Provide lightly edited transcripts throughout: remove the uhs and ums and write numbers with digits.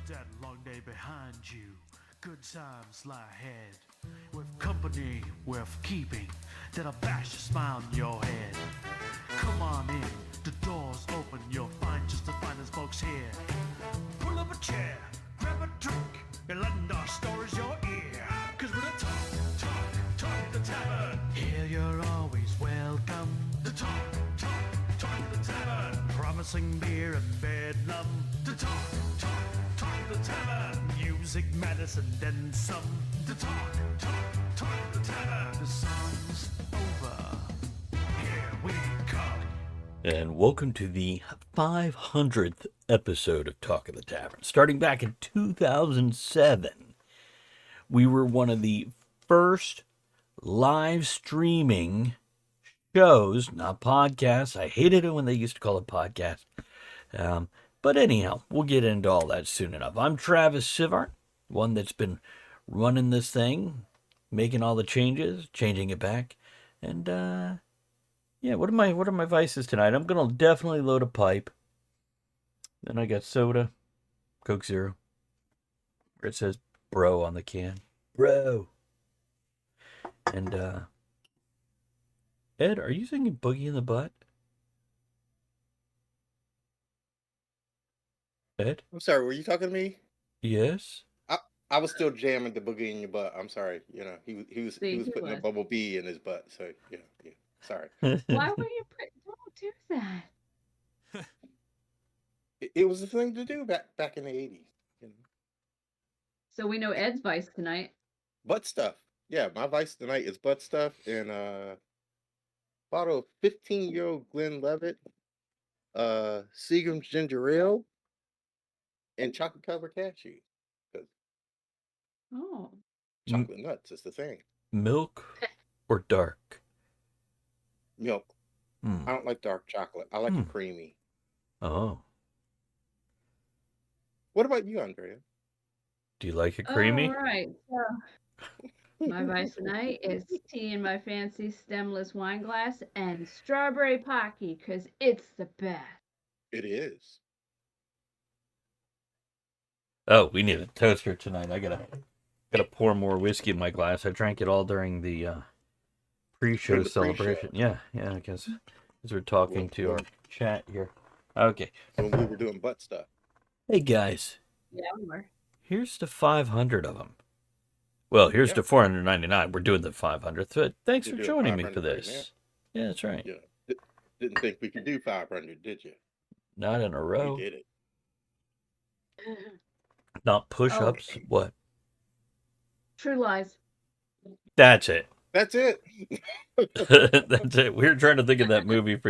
that long day behind you. Good times lie ahead. With company worth keeping, that'll bash a smile on your head. Come on in, the door's open, you'll find just the finest folks here. Pull up a chair, grab a drink, and lend our stories your ear. Cause we're the talk at the tavern. Here you're always welcome. The talk at the tavern. Promising beer and bedlam. The talk at the tavern. Music, medicine, then some. The talk at the tavern. The song's over. Here we come. And welcome to the 500th episode of Talk of the Tavern. Starting back in 2007, we were one of the first live streaming shows, not podcasts. I hated it when they used to call it podcast. But anyhow, we'll get into all that soon enough. I'm Travis Sivart, one that's been running this thing, making all the changes, changing it back. And, yeah, what are my vices tonight? I'm going to definitely load a pipe. Then I got soda, Coke Zero, where it says bro on the can. Bro. And, Ed, are you singing Boogie in the Butt? Ed? I'm sorry, were you talking to me? Yes? I was still jamming the boogie in your butt. I'm sorry. You know, he was putting a bubble bee in his butt. So yeah. Sorry. Why were you don't do that? It was the thing to do back in the 80s. You know? So we know Ed's vice tonight. Butt stuff. Yeah, my vice tonight is butt stuff and bottle of 15-year-old Glenlivet, Seagram's ginger ale, and chocolate covered cashews. Oh. Chocolate nuts is the thing. Milk or dark? Milk. I don't like dark chocolate. I like it creamy. Oh. What about you, Andrea? Do you like it creamy? All right. So my vice tonight is tea in my fancy stemless wine glass and strawberry pocky because it's the best. It is. Oh, we need a toaster tonight. I gotta pour more whiskey in my glass. I drank it all during the pre-show celebration. Pre-show. Yeah, I guess as we're talking to our chat here. Okay. When we were doing butt stuff. Hey guys. Yeah, we were. Here's the 500 of them. Well, here's the 499. We're doing the 500th. So thanks for joining me for this. Right, yeah, that's right. Yeah. Didn't think we could do 500, did you? Not in a row. We did it. Not push-ups. Okay. What? True Lies. That's it. That's it. That's it. We were trying to think of that movie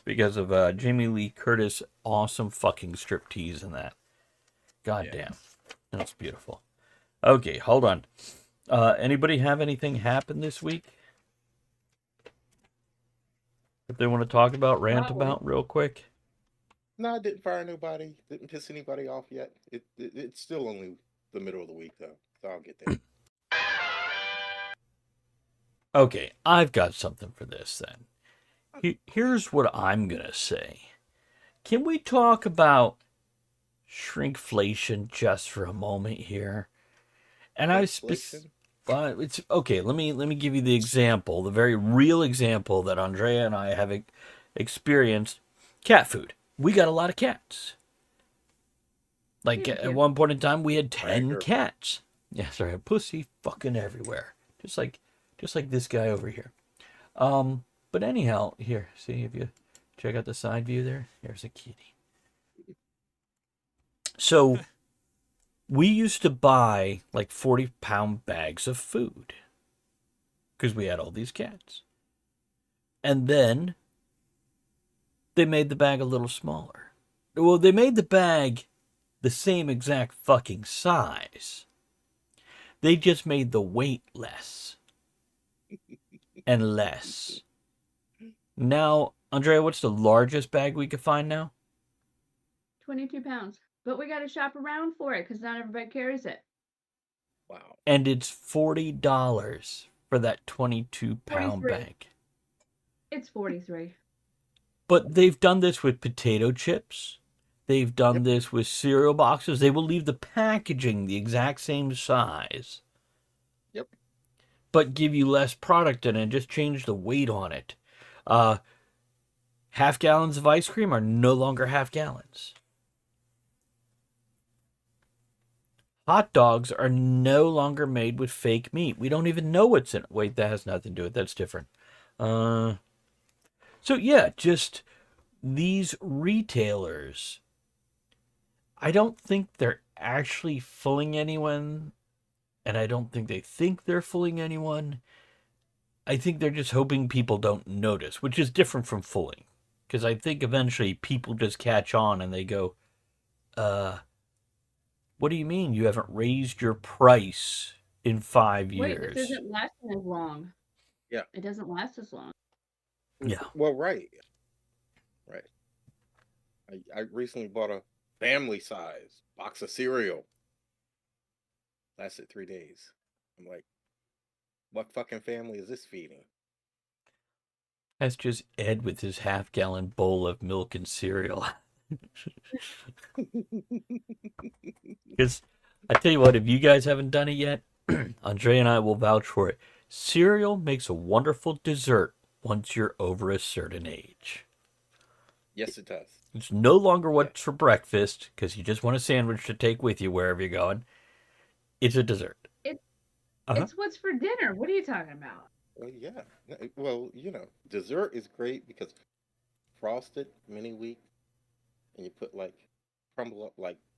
because of Jamie Lee Curtis' awesome fucking striptease in that. God damn. That's beautiful. Okay, hold on. Anybody have anything happen this week? If they want to talk about, rant about real quick? No, I didn't fire nobody. Didn't piss anybody off yet. It's still only the middle of the week, though. So I'll get there. Okay, I've got something for this then. Here's what I'm going to say. Can we talk about shrinkflation just for a moment here? And it's okay. Let me give you the example, the very real example that Andrea and I have experienced. Cat food. We got a lot of cats. Like at one point in time, we had 10 cats. Yeah, sorry, pussy fucking everywhere, just like this guy over here. But anyhow, here, see if you check out the side view there. There's a kitty. So we used to buy like 40-pound bags of food because we had all these cats. And then they made the bag a little smaller. Well, they made the bag the same exact fucking size. They just made the weight less and less. Now, Andrea, what's the largest bag we could find now? 22 pounds. But we got to shop around for it because not everybody carries it. Wow. And it's $40 for that 22-pound bag. It's 43. But they've done this with potato chips. They've done Yep. this with cereal boxes. They will leave the packaging the exact same size, Yep. but give you less product in it and just change the weight on it. Half gallons of ice cream are no longer half gallons. Hot dogs are no longer made with fake meat. We don't even know what's in it. Wait, that has nothing to do with it. That's different. So yeah, just these retailers, I don't think they're actually fooling anyone, and I don't think they think they're fooling anyone. I think they're just hoping people don't notice, which is different from fooling. Because I think eventually people just catch on and they go, what do you mean you haven't raised your price in 5 Wait, this years? isn't lasting as long. Yeah. It doesn't last as long. Yeah. Well, right. Right. I recently bought a family size box of cereal. Lasted 3 days. I'm like, what fucking family is this feeding? That's just Ed with his half-gallon bowl of milk and cereal. Because I tell you what, if you guys haven't done it yet, Andrea and I will vouch for it. Cereal makes a wonderful dessert once you're over a certain age. Yes, it does. It's no longer what's for breakfast because you just want a sandwich to take with you wherever you're going. It's a dessert. It's what's for dinner. What are you talking about? Well, yeah. Well, dessert is great because frosted mini wheat, and you put crumble up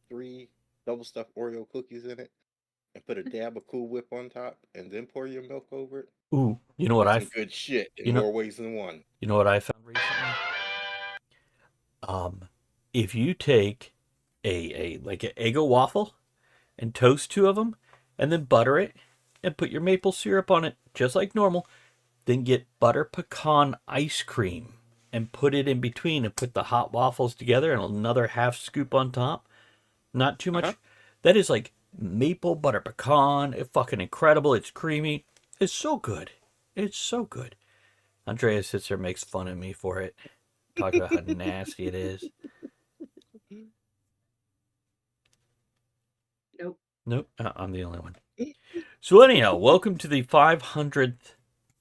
3 double stuffed Oreo cookies in it, and put a dab of Cool Whip on top, and then pour your milk over it. Ooh, you know what That's some good shit in more ways than one. You know what I found recently? If you take like an Eggo waffle and toast 2 of them, and then butter it and put your maple syrup on it just like normal, then get butter pecan ice cream and put it in between and put the hot waffles together and another half scoop on top. Not too much. That is like maple butter pecan. It's fucking incredible. It's creamy. It's so good. It's so good. Andrea sits there and makes fun of me for it. Talking about how nasty it is. Nope, I'm the only one. So anyhow, welcome to the 500th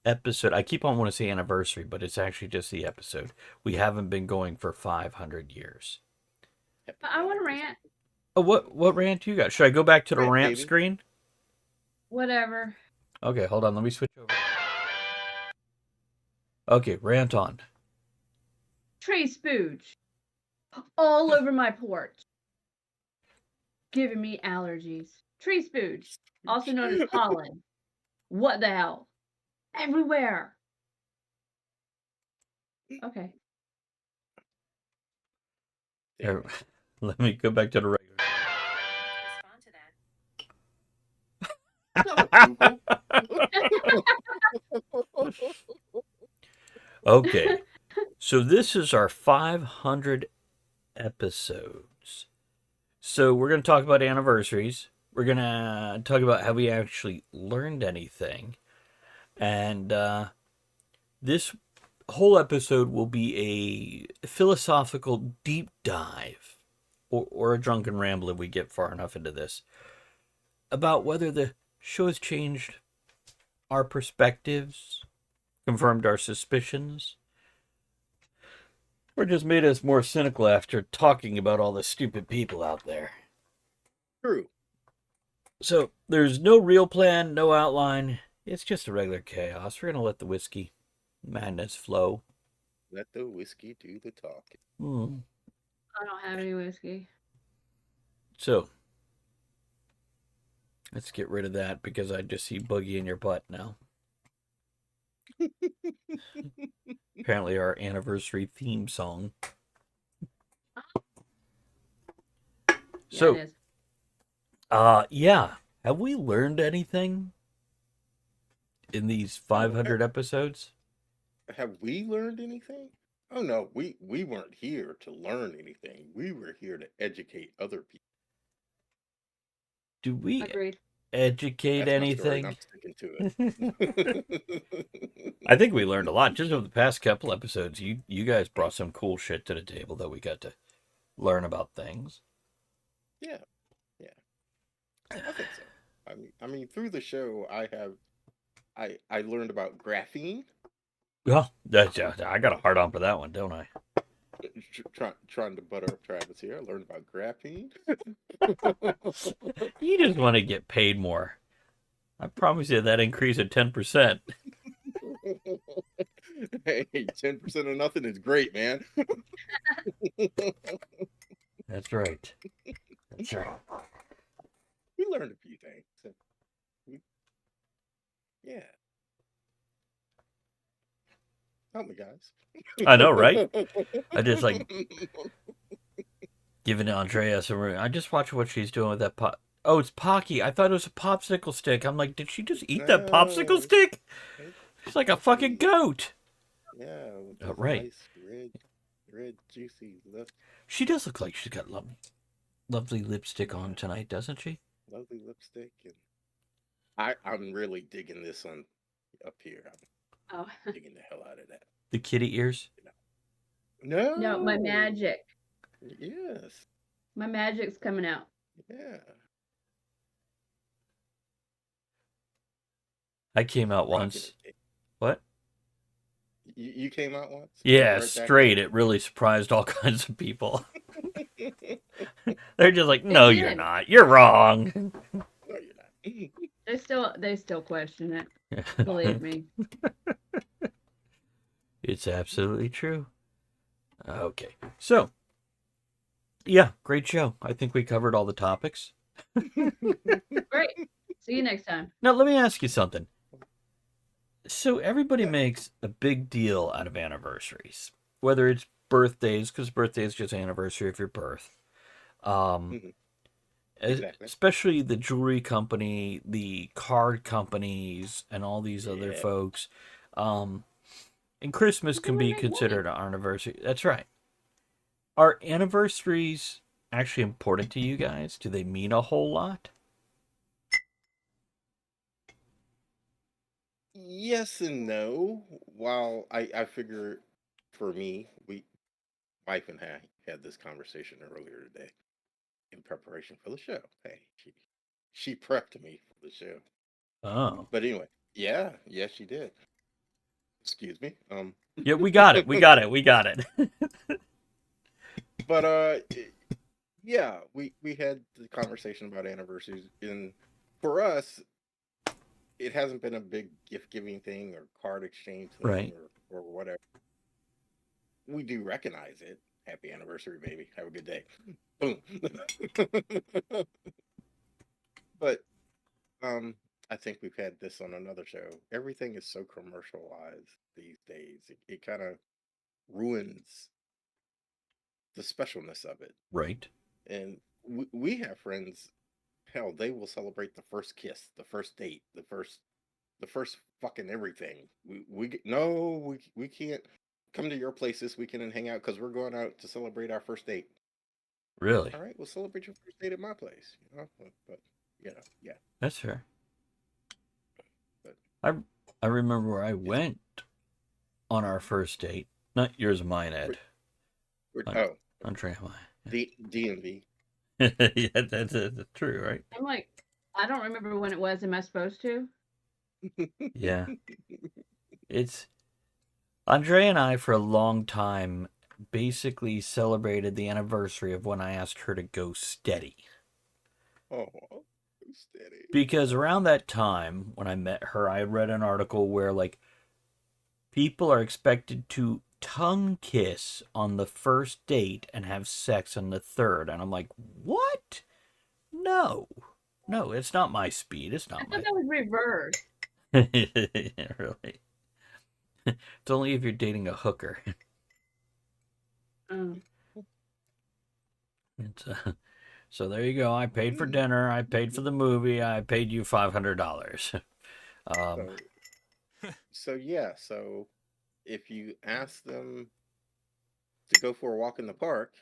episode. I keep on wanting to say anniversary, but it's actually just the episode. We haven't been going for 500 years. I want to rant. Oh, what rant you got? Should I go back to the rant baby. screen? Whatever. Okay, hold on. Let me switch over. Okay, rant on. Tree spooge. All over my porch. Giving me allergies. Tree spooge. Also known as pollen. What the hell? Everywhere. Okay. Here, let me go back to the regular. Okay, so this is our 500 episodes. So we're going to talk about anniversaries. We're going to talk about how we actually learned anything. And this whole episode will be a philosophical deep dive, or a drunken ramble if we get far enough into this, about whether the show has changed our perspectives, confirmed our suspicions, or just made us more cynical after talking about all the stupid people out there. True. So there's no real plan, no outline. It's just a regular chaos. We're going to let the whiskey madness flow. Let the whiskey do the talking. I don't have any whiskey. So let's get rid of that because I just see Boogie in your butt now. Apparently our anniversary theme song. So, it is. yeah. Have we learned anything in these 500 episodes? Have we learned anything? Oh no, we weren't here to learn anything. We were here to educate other people. Do we Agreed. educate That's my story, and anything? I'm sticking to it. I think we learned a lot just over the past couple episodes. You guys brought some cool shit to the table that we got to learn about things. Yeah, yeah, I think so. I mean, through the show, I learned about graphene. Yeah, I got a hard on for that one, don't I? Trying to butter up Travis here. I learned about graphene. You just want to get paid more. I promise you that increase of 10%. Hey, 10% of nothing is great, man. That's right. That's right. We learned a few things. Yeah. Help me, guys. I know, right? I just like giving Andrea some. I just watch what she's doing with that pot. Oh, it's Pocky. I thought it was a popsicle stick. I'm like, did she just eat that popsicle No, stick? it- She's like a fucking she, goat. yeah, with Oh, those right. nice red, juicy lips, She does look like she's got lovely lipstick on yeah, tonight, doesn't she? lovely lipstick, and I'm really digging this one up here. I'm Oh digging the hell out of that. The kitty ears. no, my No, magic. yes, My magic's coming out. yeah, I came out rocking once. it. What? You came out once, coming Yeah, right back straight. in. It really surprised all kinds of people. They're just like, It no, you're did. not. You're wrong. No, you're not. They still question it. Believe me. It's absolutely true. Okay. So, yeah, great show. I think we covered all the topics. Great. See you next time. Now, let me ask you something. So, everybody Yeah. makes a big deal out of anniversaries, whether it's birthdays, because birthday is just anniversary of your birth. Um, Mhm. Exactly. Especially the jewelry company, the card companies, and all these other Yeah. folks. And Christmas They can wanna be make money. considered an anniversary. That's right. Are anniversaries actually important to you guys? Do they mean a whole lot? Yes and no. While I figure for me, wife and I had this conversation earlier today in preparation for the show. Hey, she prepped me for the show. Oh. But anyway, yeah, yes, she did. Excuse me. Yeah, we got it. We got it. We got it. But yeah, we had the conversation about anniversaries, and for us, it hasn't been a big gift giving thing or card exchange thing Right. or whatever. We do recognize it. Happy anniversary, baby. Have a good day. Boom. But I think we've had this on another show. Everything is so commercialized these days. It kind of ruins the specialness of it. Right. And we have friends, hell, they will celebrate the first kiss, the first date, the first fucking everything. We can't come to your place this weekend and hang out because we're going out to celebrate our first date. Really? All right, we'll celebrate your first date at my place. But yeah. That's fair. But I remember where I went on our first date. Not yours and mine, Ed. oh, Andrea and the DMV. mine. Yeah, that's true, right? I'm like, I don't remember when it was. Am I supposed to? Yeah. It's Andrea and I for a long time basically celebrated the anniversary of when I asked her to go steady. Oh, steady. Because around that time when I met her, I had read an article where like people are expected to tongue kiss on the first date and have sex on the third. And I'm like, what? No. No, it's not my speed. It's I not thought my. that was reversed. Yeah, really. It's only if you're dating a hooker. Oh. It's, so there you go. I paid for dinner. I paid for the movie. I paid you $500. So yeah, so if you ask them to go for a walk in the park,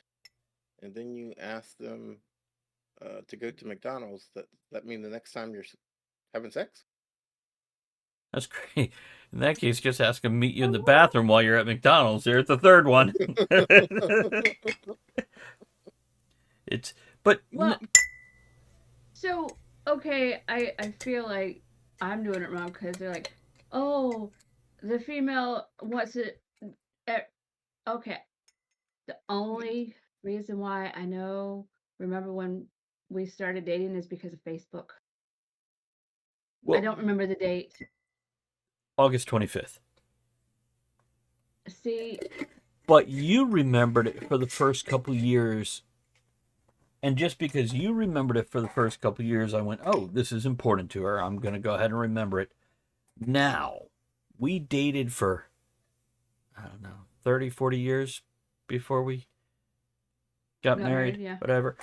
and then you ask them to go to McDonald's, that mean the next time you're having sex? That's great. In that case, just ask them to meet you in the bathroom while you're at McDonald's. There's the third one. It's but Well, so okay, I feel like I'm doing it wrong because they're like, oh, the female wants it. eh, Okay, the only reason why I remember when we started dating is because of Facebook. I well, don't remember the date. August 25th. See, But you remembered it for the first couple years. And just because you remembered it for the first couple years, I went, oh, this is important to her. I'm going to go ahead and remember it. Now, we dated for, I don't know, 30, 40 years before we got got married, married, yeah, whatever.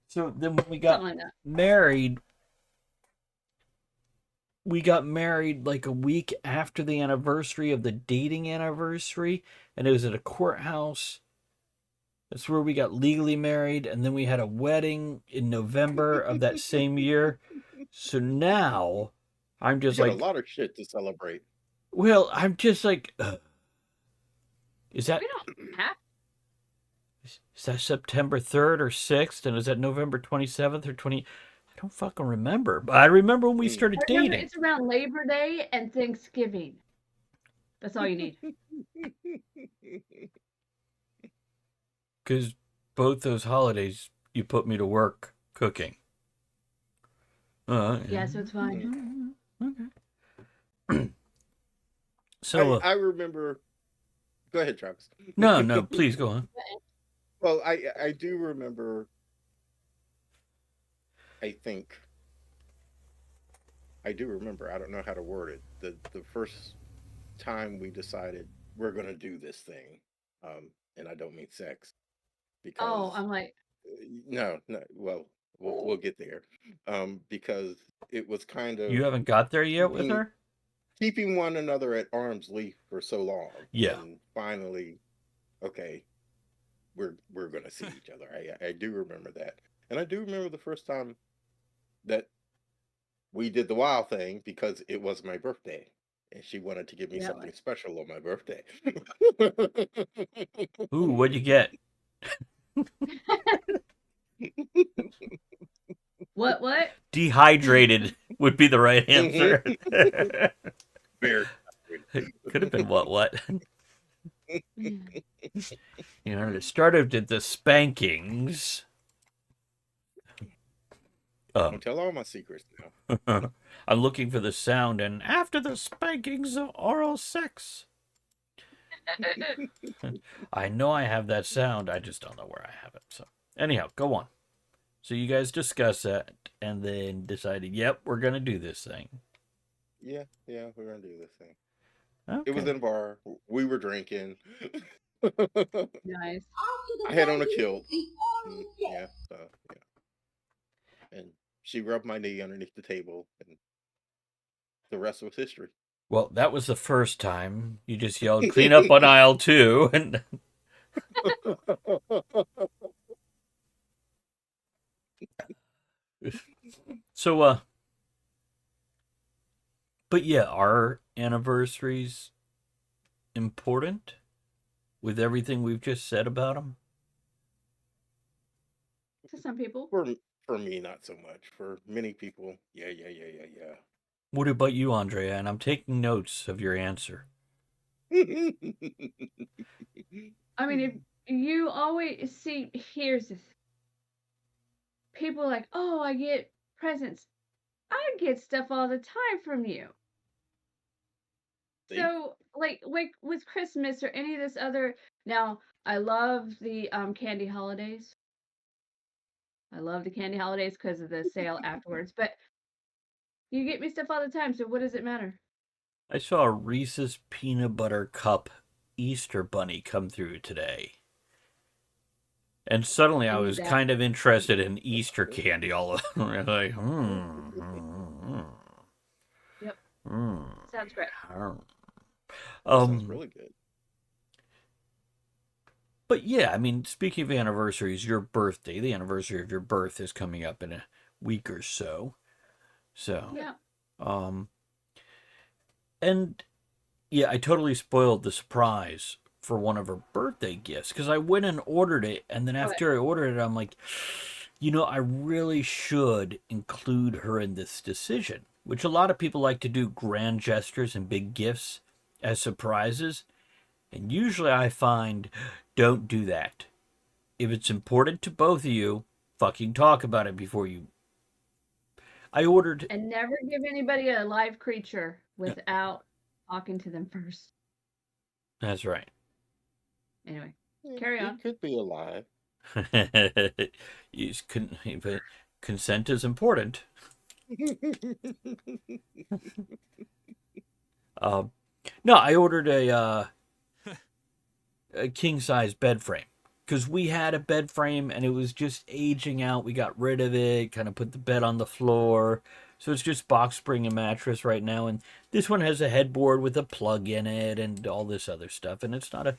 So then when something like that. married, we got married like a week after the anniversary of the dating anniversary. And it was at a courthouse. That's where we got legally married, and then we had a wedding in November of that same year. So now I'm You just got a like, lot of shit to celebrate. well, I'm just like, is that We don't have. is that September 3rd or 6th, and is that November 27th or 20? I don't fucking remember, but I remember when we Mm. started I remember dating. it's around Labor Day and Thanksgiving. That's all you need. Because both those holidays, you put me to work cooking. Yeah, Yeah. so it's fine. Okay. So, I remember. Go ahead, Travis. no, please go on. Well, I do remember. I think I do remember. I don't know how to word it. The first time we decided we're gonna do this thing, and I don't mean sex Oh, because I'm like, no, no. Well, we'll get there, because it was kind of You haven't got there yet with keeping her? keeping one another at arm's length for so long, Yeah. and finally, okay, we're gonna see each other. I do remember that, and I do remember the first time that we did the wild thing because it was my birthday, and she wanted to give me yeah, something like, special on my birthday. Ooh, what'd you get? what? Dehydrated would be the right answer. Very. Could have been what? It started with the spankings. Don't tell all my secrets now. I'm looking for the sound, and after the spankings of oral sex. I know I have that sound, I just don't know where I have it. So, anyhow, go on. So you guys discussed that, and then decided, yep, we're gonna do this thing. Yeah, we're gonna do this thing. Okay. It was in a bar. We were drinking. Nice. I had on a kilt. Yeah, so yeah. And she rubbed my knee underneath the table, and the rest was history. Well, that was the first time. You just yelled, clean up on aisle 2. And so, but yeah, our anniversaries important with everything we've just said about them? To some people. For me, not so much. For many people, yeah. What about you, Andrea? And I'm taking notes of your answer. I mean, if you always see, here's this. People are like, oh, I get presents. I get stuff all the time from you. See? So, like with Christmas or any of this other. Now, I love the candy holidays. I love the candy holidays because of the sale afterwards. But you get me stuff all the time, so what does it matter? I saw a Reese's Peanut Butter Cup Easter Bunny come through today. And suddenly I I need was that. kind of interested in Easter candy all over. Like, Yep. Sounds great. That sounds really good. But yeah, I mean, speaking of anniversaries, your birthday, the anniversary of your birth is coming up in a week or so. So, Yeah. and yeah, I totally spoiled the surprise for one of her birthday gifts because I went and ordered it, and then after I ordered it, I'm like, I really should include her in this decision, which a lot of people like to do grand gestures and big gifts as surprises. And usually I find, don't do that. If it's important to both of you, fucking talk about it before you. I ordered. And never give anybody a live creature without talking to them first. That's right. Anyway, carry on. It could be alive. But consent is important. No, I ordered a king size bed frame because we had a bed frame and it was just aging out. We got rid of it, kind of put the bed on the floor. So it's just box spring and mattress right now. And this one has a headboard with a plug in it and all this other stuff. And it's not a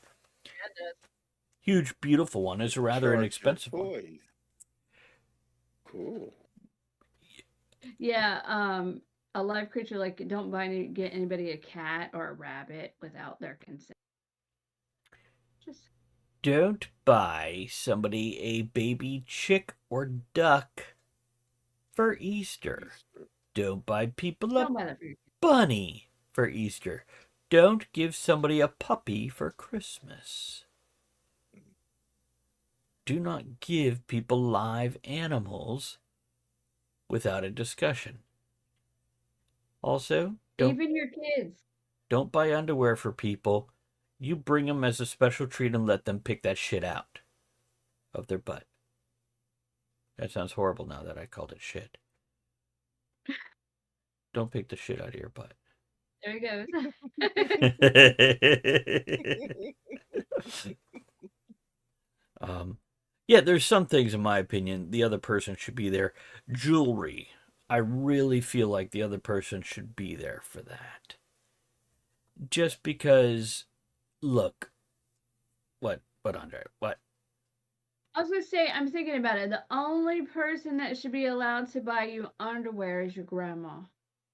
huge, beautiful one. It's a rather inexpensive one. Cool. Yeah, a live creature, like, don't get anybody a cat or a rabbit without their consent. Don't buy somebody a baby chick or duck for Easter. Don't buy people a bunny for Easter. Don't give somebody a puppy for Christmas. Do not give people live animals without a discussion. Also, even your kids. Don't buy underwear for people. You bring them as a special treat and let them pick that shit out of their butt. That sounds horrible now that I called it shit. Don't pick the shit out of your butt. There he goes. Yeah, there's some things, in my opinion, the other person should be there. Jewelry. I really feel like the other person should be there for that. Just because, look. What, Andrea? What? I was going to say, I'm thinking about it. The only person that should be allowed to buy you underwear is your grandma.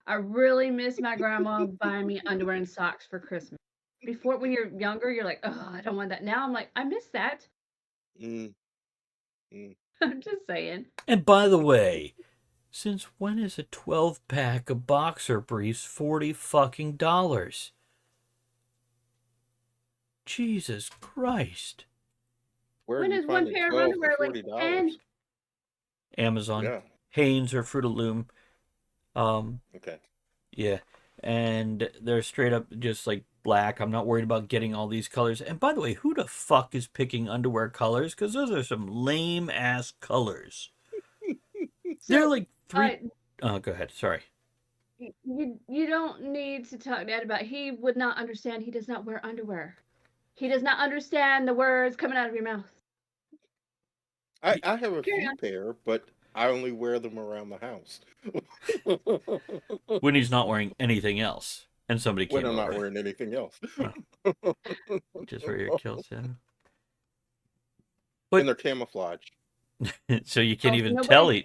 I really miss my grandma buying me underwear and socks for Christmas. Before, when you're younger, you're like, oh, I don't want that. Now I'm like, I miss that. I'm just saying. And by the way, since when is a 12-pack of boxer briefs $40 fucking dollars? Jesus Christ. When is one pair of underwear like 10? Amazon. Yeah. Hanes or Fruit of Loom. Okay. Yeah. And they're straight up just like black. I'm not worried about getting all these colors. And by the way, who the fuck is picking underwear colors? Because those are some lame ass colors. They're like three. Oh, go ahead. Sorry. You don't need to talk to Dad about. He would not understand. He does not wear underwear. He does not understand the words coming out of your mouth. I have a few pair, but I only wear them around the house. When he's not wearing anything else. And somebody came over. When I'm not wearing anything else. Just for your kill sound. And they're camouflage. So you can't even tell he...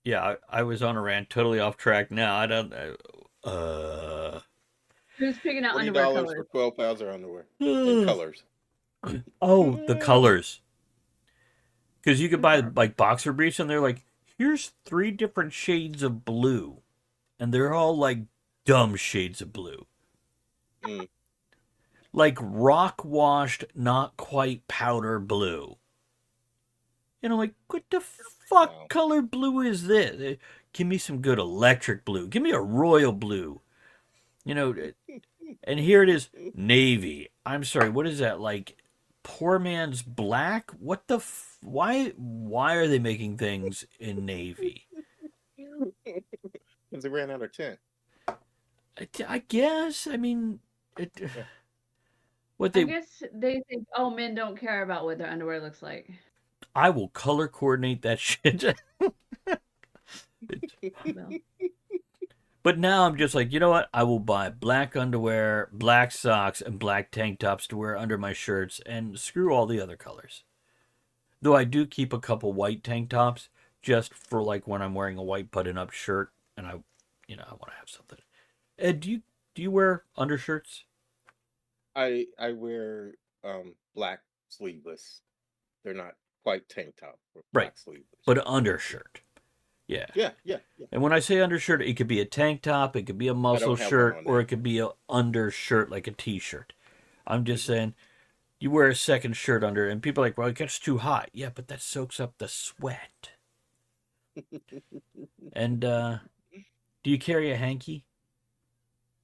Yeah, I was on a rant, totally off track now. I don't know. Who's picking out underwear colors? $20 for 12 pounds of underwear. And colors. Oh, the colors. Because you could buy like boxer briefs and they're like, here's 3 different shades of blue. And they're all like dumb shades of blue. Like rock washed, not quite powder blue. Like, what the fuck color blue is this? Give me some good electric blue. Give me a royal blue. And here it is, navy. I'm sorry, what is that? Like, poor man's black? What the why are they making things in navy? Because they ran out of tint. I guess. I mean, I guess they think, men don't care about what their underwear looks like. I will color coordinate that shit. But now I'm just like, you know what? I will buy black underwear, black socks, and black tank tops to wear under my shirts, and screw all the other colors. Though I do keep a couple white tank tops, just for like when I'm wearing a white button-up shirt and I want to have something. Ed, do you wear undershirts? I wear black sleeveless. They're not quite tank top, but Right, black sleeveless. but an undershirt. Yeah. Yeah. And when I say undershirt, it could be a tank top, it could be a I muscle don't have one shirt, on or now. it could be a undershirt like a t-shirt. I'm just saying, you wear a second shirt under, and people are like, well, it gets too hot. Yeah, but that soaks up the sweat. And do you carry a hanky?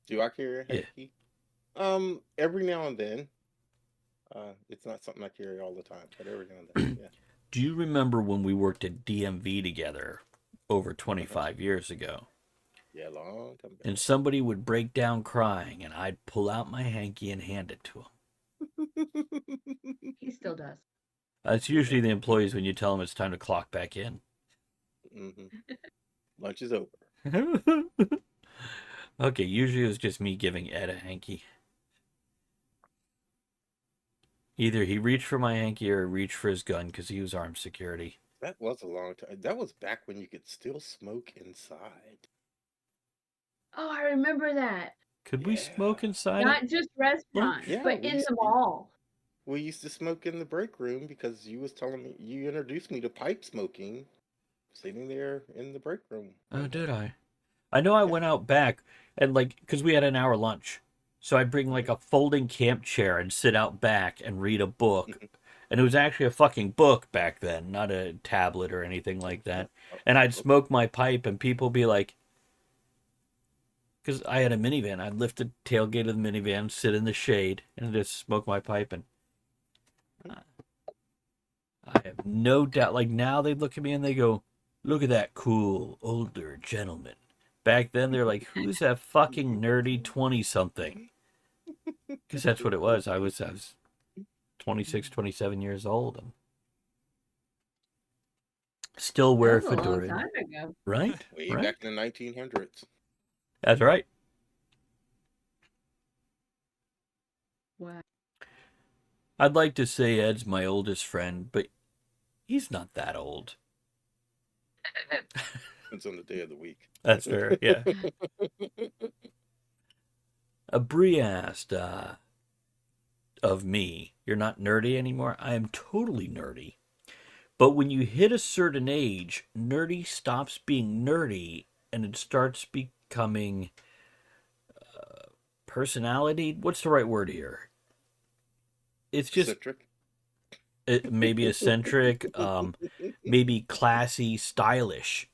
Do I carry a Yeah. hanky? Every now and then. It's not something I carry all the time, but every now and then, yeah. Do you remember when we worked at DMV together over Uh-huh. 25 years ago? Yeah, long time ago. And somebody would break down crying, and I'd pull out my hanky and hand it to him. He still does. It's usually the employees when you tell them it's time to clock back in. Mm-hmm. Lunch is over. Okay, usually it was just me giving Ed a hanky. Either he reached for my hanky or he reached for his gun because he was armed security. That was a long time. That was back when you could still smoke inside. Oh, I remember that. Could we smoke Yeah. inside it? Not just restaurants, Yeah, but in the mall. We used to smoke in the break room because you was telling me you introduced me to pipe smoking, sitting there in the break room. Oh, did I? I know I went out back and because we had an hour lunch. So I'd bring like a folding camp chair and sit out back and read a book. And it was actually a fucking book back then, not a tablet or anything like that. And I'd smoke my pipe and people be like, because I had a minivan, I'd lift the tailgate of the minivan, sit in the shade, and just smoke my pipe. And I have no doubt, like now they look at me and they go, look at that cool older gentleman. Back then they're like, who's that fucking nerdy 20-something? Because that's what it was. I was 26, 27 years old. And still wear a That was a long fedora. time ago. Right? Way Right? back in the 1900s. That's right. Wow. I'd like to say Ed's my oldest friend, but he's not that old. Depends on the day of the week. That's fair, yeah. Brie asked of me, you're not nerdy anymore? I am totally nerdy. But when you hit a certain age, nerdy stops being nerdy and it starts becoming personality. What's the right word here? It's just Citric. maybe eccentric, maybe classy, stylish.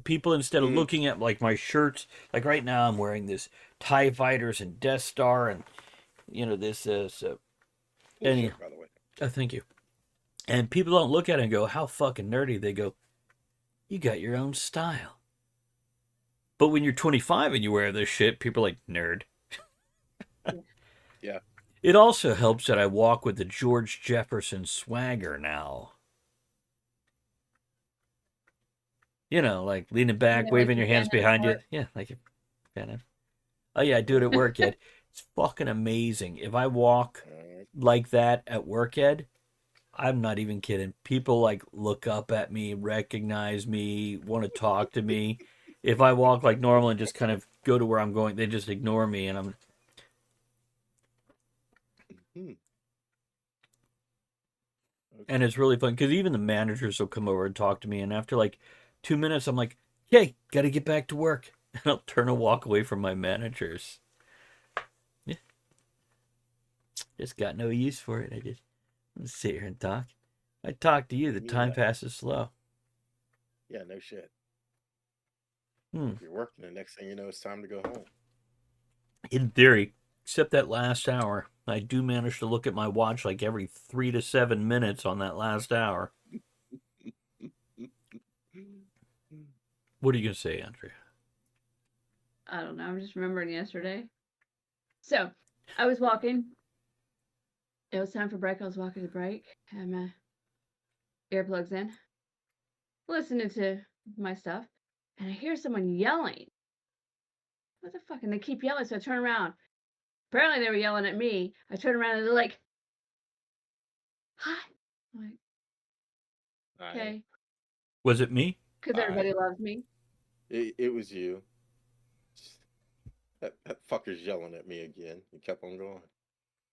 People, instead of looking at like my shirts, like right now I'm wearing this TIE Fighters and Death Star and this Cool shirt, by the way. thank you. And people don't look at it and go, how fucking nerdy. They go, you got your own style. But when you're 25 and you wear this shit, people are like, nerd. Yeah. It also helps that I walk with the George Jefferson swagger now. Like leaning back, waving your hands behind you. Yeah, like you kind of. Oh yeah, I do it at work, Ed. It's fucking amazing. If I walk like that at work, Ed, I'm not even kidding. People like look up at me, recognize me, want to talk to me. If I walk like normal and just kind of go to where I'm going, they just ignore me, and I'm. Okay. And it's really fun because even the managers will come over and talk to me, and after like 2 minutes, I'm like, "Hey, got to get back to work," and I'll turn and walk away from my managers. Yeah, just got no use for it. I just sit here and talk. I talk to you. The time passes slow. Yeah, no shit. If you're working, the next thing you know, it's time to go home. In theory, except that last hour, I do manage to look at my watch like every 3 to 7 minutes on that last hour. What are you gonna say, Andrea? I don't know. I'm just remembering yesterday. So I was walking. It was time for break. I was walking to break. Had my earplugs in, listening to my stuff, and I hear someone yelling. What the fuck? And they keep yelling, so I turn around. Apparently they were yelling at me. I turn around and they're like, "Hi." I'm like, okay. Was it me? Because everybody loves me. It was you. That fucker's yelling at me again. He kept on going.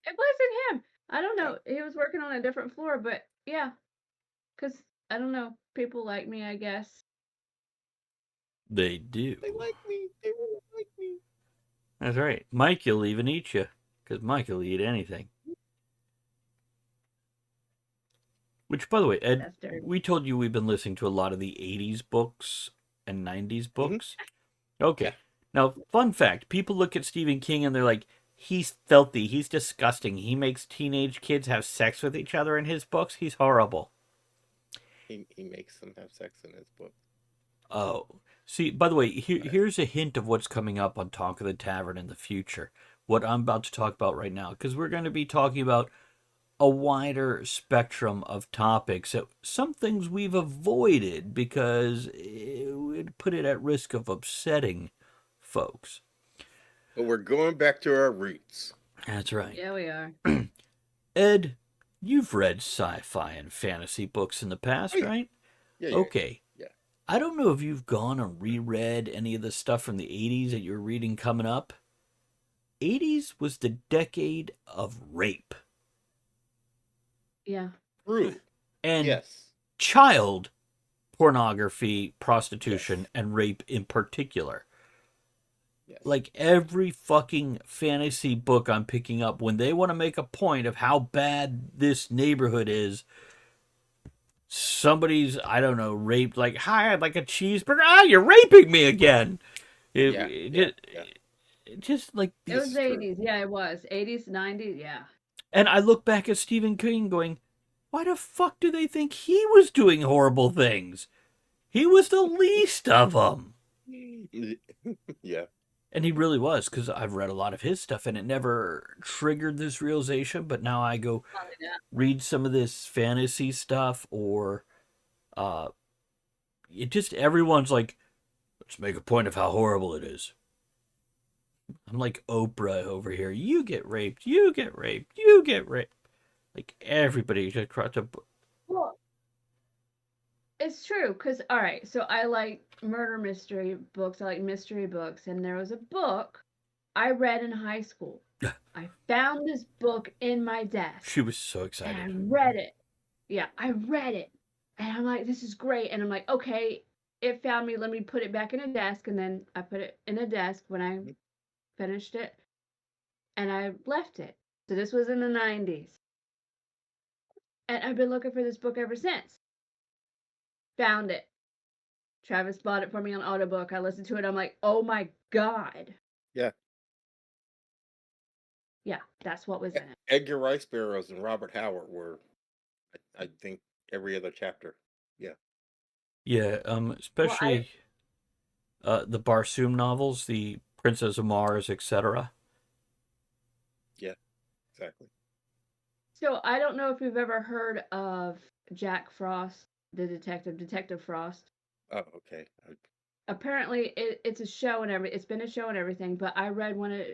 It wasn't him. I don't Yeah. know. He was working on a different floor, but yeah. Because, I don't know. People like me, I guess. They do. They like me. They really like me. That's right. Mike will even eat you, because Mike will eat anything. Which, by the way, Ed, That's dirty. we told you we've been listening to a lot of the 80s books and 90s books. Okay. Yeah. Now, fun fact, people look at Stephen King and they're like, he's filthy, he's disgusting, he makes teenage kids have sex with each other in his books, he's horrible. He makes them have sex in his book. Oh. See, by the way, here's a hint of what's coming up on Talk of the Tavern in the future. What I'm about to talk about right now, because we're going to be talking about a wider spectrum of topics. Some things we've avoided because it would put it at risk of upsetting folks. But we're going back to our roots. That's right. Yeah, we are. Ed, you've read sci-fi and fantasy books in the past, right? Yeah. Okay. Yeah. I don't know if you've gone and reread any of the stuff from the 80s that you're reading coming up. 80s was the decade of rape. Yeah. True. And Yes. child pornography, prostitution, and rape in particular. Yes. Like every fucking fantasy book I'm picking up, when they want to make a point of how bad this neighborhood is, somebody's, I don't know, raped, like, hi, I'd like a cheeseburger. Ah, you're raping me again. Just like It was the 80s. Yeah, it was. 80s, 90s. Yeah. And I look back at Stephen King going, why the fuck do they think he was doing horrible things? He was the least of them. Yeah. And he really was, because I've read a lot of his stuff and it never triggered this realization. But now I go read some of this fantasy stuff, or it just, everyone's like, let's make a point of how horrible it is. I'm like Oprah over here. You get raped. You get raped. You get raped. Like everybody just tried to. Well, it's true, because, all right, so I like murder mystery books. I like mystery books. And there was a book I read in high school. I found this book in my desk. She was so excited. And I read it. Yeah, I read it. And I'm like, this is great. And I'm like, okay, it found me. Let me put it back in a desk. And then I put it in a desk when I finished it. And I left it. So this was in the 90s. And I've been looking for this book ever since. Found it. Travis bought it for me on audiobook. I listened to it. I'm like, oh my God. Yeah. Yeah, that's what was in it. Edgar Rice Burroughs and Robert Howard were, I think, every other chapter. Yeah. Yeah, especially the Barstool novels, the Princess of Mars, etc. Yeah, exactly. So I don't know if you've ever heard of Jack Frost, the Detective Frost. Oh, okay. Apparently, it's a show and it's been a show and everything. But I read one of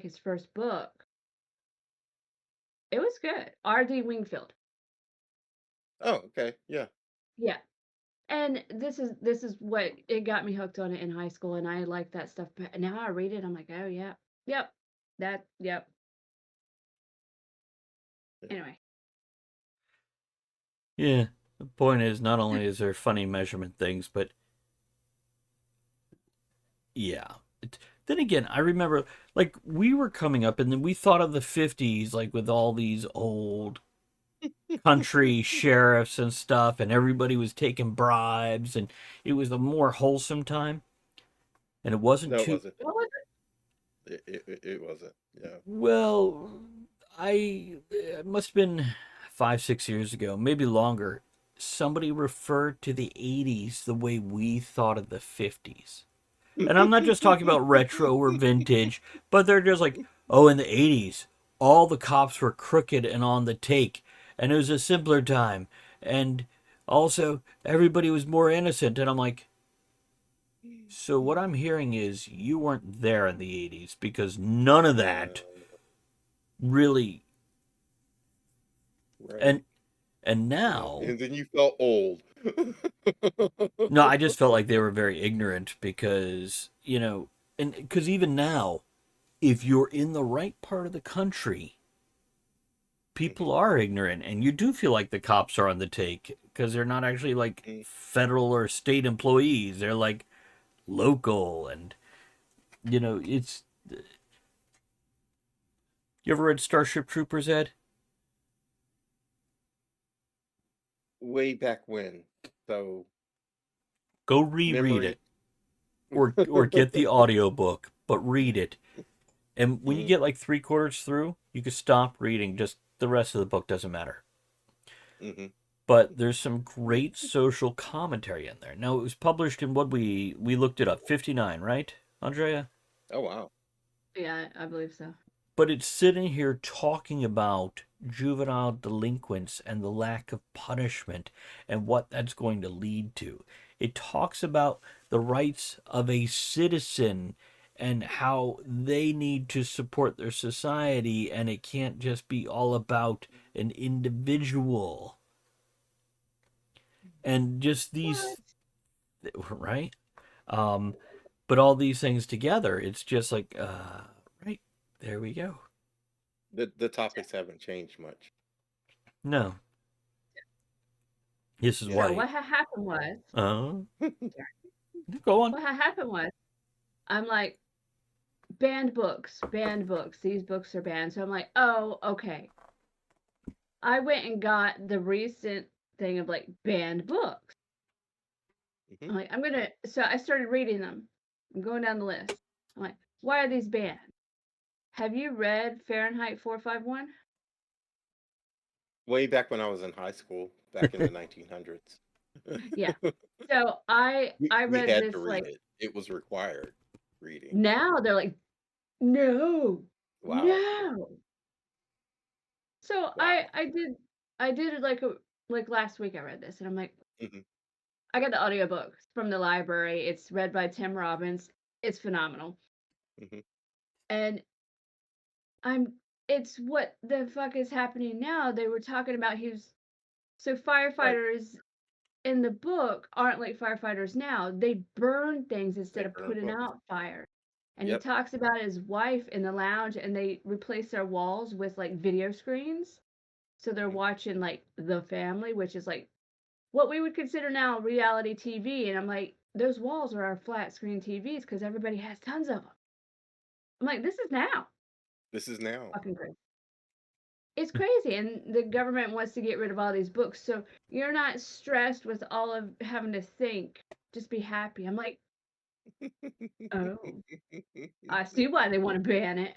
his first book. It was good. R.D. Wingfield. Oh, okay. Yeah. Yeah. And this is what it got me hooked on it in high school, and I like that stuff. But now I read it, I'm like, oh yeah, yep, yep. Anyway. Yeah, the point is, not only is there funny measurement things, but yeah. Then again, I remember, like, we were coming up, and then we thought of the 50s, like, with all these old country sheriffs and stuff, and everybody was taking bribes, and it was a more wholesome time. And it wasn't No, too. it wasn't. What was It wasn't. Yeah. Well, it must have been 5-6 years ago, maybe longer. Somebody referred to the 80s the way we thought of the 50s. And I'm not just talking about retro or vintage, but they're just like, oh, in the 80s, all the cops were crooked and on the take, and it was a simpler time. And also, everybody was more innocent. And I'm like, so what I'm hearing is you weren't there in the 80s, because none of that really. Right. And You know, now, and then you felt old. no, I just felt like they were very ignorant because, you know, and because even now, if you're in the right part of the country, people Mhm, are ignorant and you do feel like the cops are on the take because they're not actually like mhm. federal or state employees. They're like local and, you know, it's. You ever read Starship Troopers, Ed? Way back when. So Go reread memory. it or get the audiobook, but read it. And when you Mhm, get like three quarters through, you can stop reading. Just the rest of the book doesn't matter. mhm. But there's some great social commentary in there. Now it was published in what we looked it up, 59, right, Andrea? Oh wow. Yeah, I believe so. But it's sitting here talking about juvenile delinquents and the lack of punishment and what that's going to lead to. It talks about the rights of a citizen and how they need to support their society, and it can't just be all about an individual. And just these, What? right? Um, but all these things together, it's just like, right, there we go. The topics haven't changed much. No, this is Yeah. So why. what had happened was, Uh, go on. what had happened was, I'm like, banned books, banned books. These books are banned. So I'm like, oh, okay. I went and got the recent thing of like banned books. Mhm. I'm like, so I started reading them. I'm going down the list. I'm like, why are these banned? Have you read Fahrenheit 451? Way back when I was in high school, back in the 1900s. Yeah. So I We read had to this read like it. It was required reading. now they're like, no, Wow. no. So Wow. I did it like last week I read this and I'm like, Hmm. I got the audiobook from the library. It's read by Tim Robbins. It's phenomenal. Hmm. And I'm it's what the fuck is happening now. They were talking about so Right. firefighters in the book aren't like firefighters now. They burn things They instead of burn putting books. out fire. And he Yep. talks about his wife in the lounge and they replace their walls with like video screens. So they're Hmm. watching like The Family, which is like what we would consider now reality TV. And I'm like, those walls are our flat screen TVs because everybody has tons of them. I'm like, this is now. This is now. Fucking crazy. It's crazy. And the government wants to get rid of all these books. So you're not stressed with all of having to think. Just be happy. I'm like, oh, I see why they want to ban it.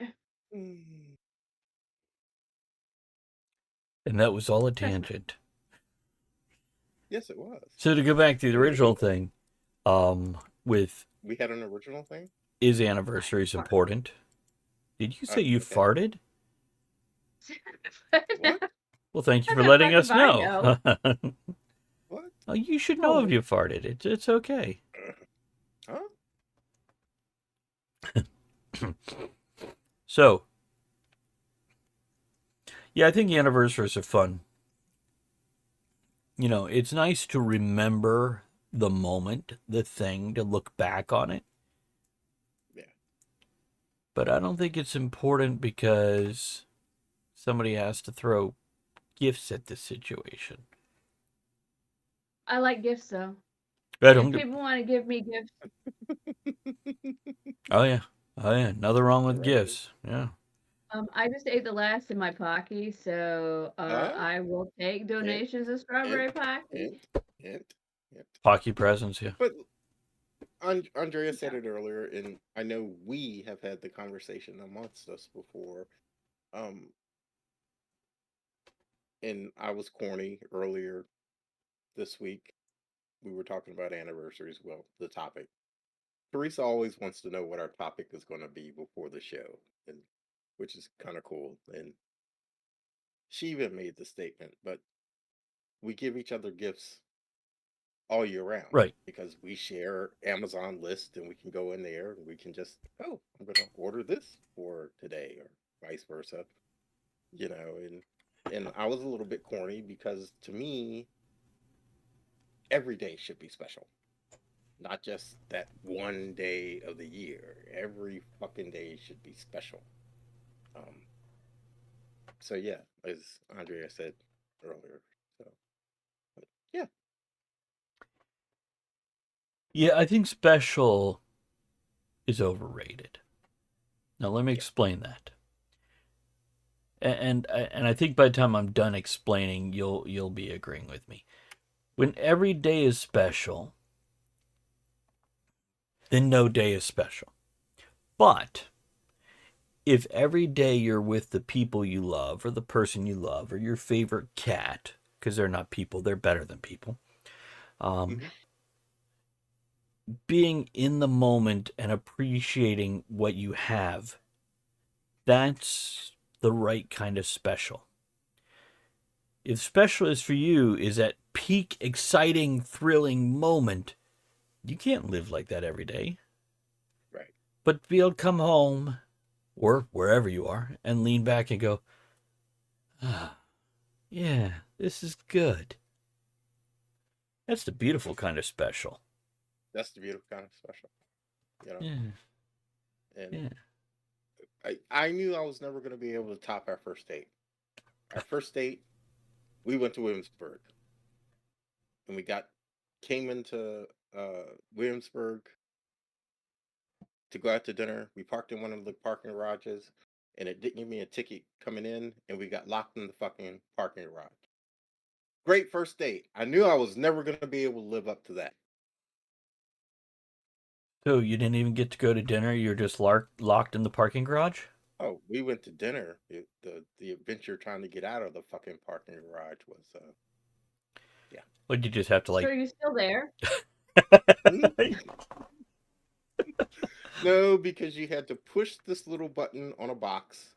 And that was all a Trust me. tangent. Yes, it was. So to go back to the original thing, with We had an original thing. is I anniversaries fart. important? Did you say you Okay. farted? What? Well, thank you How for the letting fuck if us I know. know? What? Oh, you should know if Holy. you farted. It's okay. Huh? So, yeah, I think anniversaries are fun. You know, it's nice to remember the moment, the thing, to look back on it. Yeah. But I don't think it's important because somebody has to throw gifts at the situation. I like gifts though. I If don't. people want to give me gifts, Oh yeah, oh yeah. Nothing wrong with Right. gifts. Yeah. I just ate the last in my Pocky, so Huh? I will take Hint, donations of hint, strawberry Pocky. hint, hint, hint. Hockey presents. Yeah. But Andrea said Yeah. it earlier, and I know we have had the conversation amongst us before. Um, and I was corny earlier this week. We were talking about anniversaries. Well, the topic. Teresa always wants to know what our topic is going to be before the show, and which is kind of cool. And she even made the statement, but we give each other gifts all year round Right. because we share Amazon list and we can go in there and we can just, oh, I'm going to order this for today or vice versa, you know, and And I was a little bit corny because to me, every day should be special, not just that one day of the year. Every fucking day should be special. Um, so yeah, as Andrea said earlier. So yeah, Yeah, I think special is overrated. Now let me yeah. explain that. And I think by the time I'm done explaining, you'll be agreeing with me. When every day is special, then no day is special. But if every day you're with the people you love, or the person you love, or your favorite cat, because they're not people, they're better than people, um, Hmm. being in the moment and appreciating what you have, that's the right kind of special. If special is for you is that peak, exciting, thrilling moment, you can't live like that every day. Right. But to be able to come home or wherever you are and lean back and go, ah, yeah, this is good. That's the beautiful kind of special. That's the beautiful kind of special, you know. Yeah, And yeah. I knew I was never going to be able to top our first date. Our first date, we went to Williamsburg, and came into Williamsburg to go out to dinner. We parked in one of the parking garages, and it didn't give me a ticket coming in, and we got locked in the fucking parking garage. Great first date. I knew I was never going to be able to live up to that. So you didn't even get to go to dinner? You're just locked in the parking garage? Oh, we went to dinner. The adventure trying to get out of the fucking parking garage was yeah. Or did you just have to So like? are you still there? Hmm? No, because you had to push this little button on a box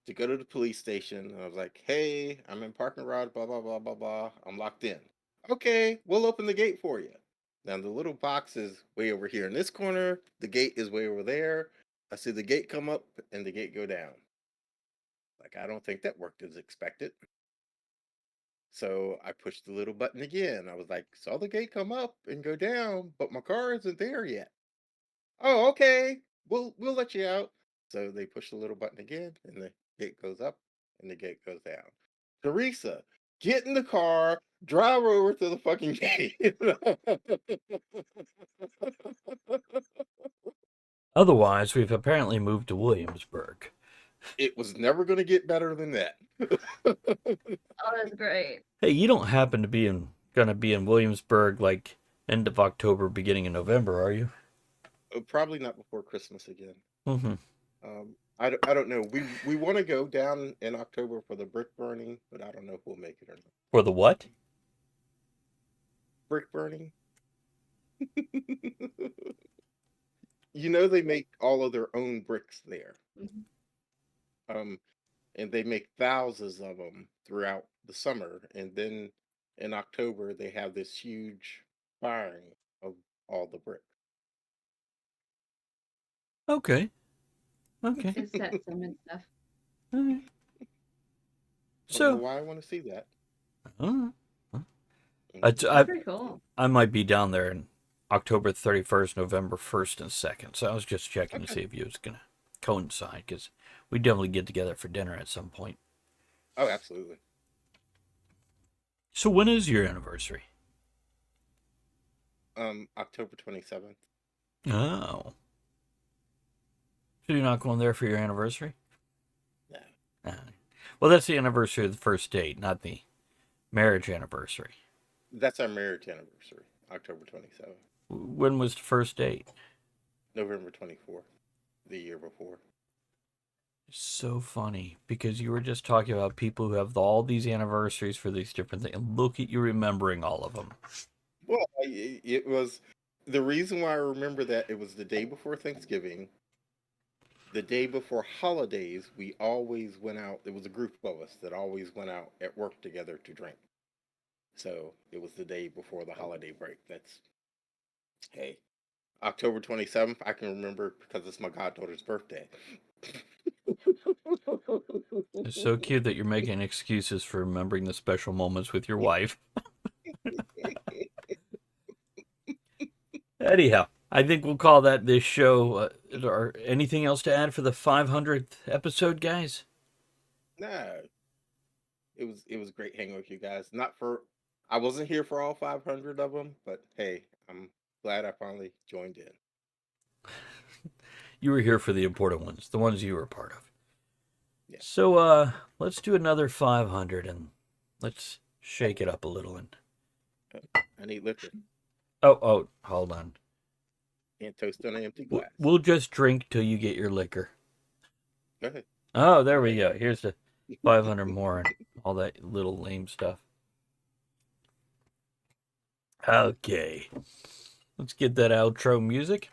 to go to the police station. And I was like, hey, I'm in parking garage, blah, blah, blah, blah, blah. I'm locked in. Okay, we'll open the gate for you. Now, the little box is way over here in this corner. The gate is way over there. I see the gate come up and the gate go down. Like, I don't think that worked as expected. So I pushed the little button again. I was like, saw the gate come up and go down, but my car isn't there yet. Oh, okay. We'll let you out. So they push the little button again, and the gate goes up, and the gate goes down. Teresa, get in the car, drive over to the fucking gate. Otherwise, we've apparently moved to Williamsburg. It was never going to get better than that. Oh, that's great. Hey, you don't happen to be gonna be in Williamsburg like end of October, beginning of November, are you? Probably not before Christmas again. Mm-hmm. I don't know. We want to go down in October for the brick burning, but I don't know if we'll make it or not. For the what? Brick burning? You know they make all of their own bricks there. Mhm. Um, and they make thousands of them throughout the summer, and then in October they have this huge firing of all the bricks. Okay. Okay. It sets them and stuff. All right. I don't know So, why I want to see that. uh, I, Mhm. That's pretty cool. I might be down there in October 31st, November 1st, and 2nd. So I was just checking to Okay. see if you was gonna coincide because we definitely get together for dinner at some point. Oh, absolutely. So when is your anniversary? October 27th. Oh, so you're not going there for your anniversary? Yeah, Ah. Well, that's the anniversary of the first date, not the marriage anniversary. that's our marriage anniversary. October 27th. When was the first date? November 24th, the year before. It's so funny because you were just talking about people who have all these anniversaries for these different things. And look at you remembering all of them. Well, it was the reason why I remember that it was the day before Thanksgiving. The day before holidays, we always went out. There was a group of us that always went out at work together to drink. So it was the day before the holiday break. That's, hey, October 27th, I can remember because it's my goddaughter's birthday. It's so cute that you're making excuses for remembering the special moments with your wife. Anyhow, I think we'll call that this show. Anything else to add for the 500th episode, guys? Nah, it was great hanging with you guys. Not for I wasn't here for all 500 of them, but hey, I'm glad I finally joined in. You were here for the important ones, the ones you were a part of. Yeah. So, let's do another 500 and let's shake it up a little. And I need liquor. oh, hold on. Can't toast on an empty glass. We'll just drink till you get your liquor. Go ahead. Oh, there we go. Here's the 500 more and all that little lame stuff. Okay. Let's get that outro music.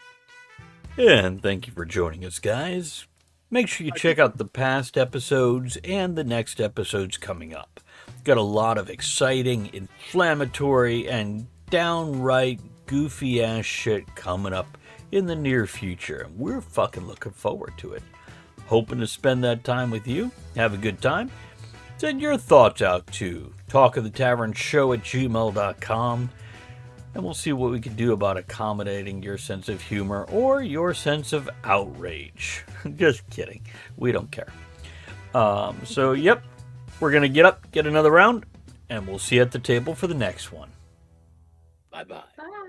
And thank you for joining us, guys. Make sure you check out the past episodes and the next episodes coming up. Got a lot of exciting, inflammatory, and downright goofy-ass shit coming up in the near future. We're fucking looking forward to it. Hoping to spend that time with you. Have a good time. Send your thoughts out to talkofthetavernshow@gmail.com. And we'll see what we can do about accommodating your sense of humor or your sense of outrage. Just kidding. We don't care. So, yep. We're going to get up, get another round, and we'll see you at the table for the next one. Bye-bye. Bye.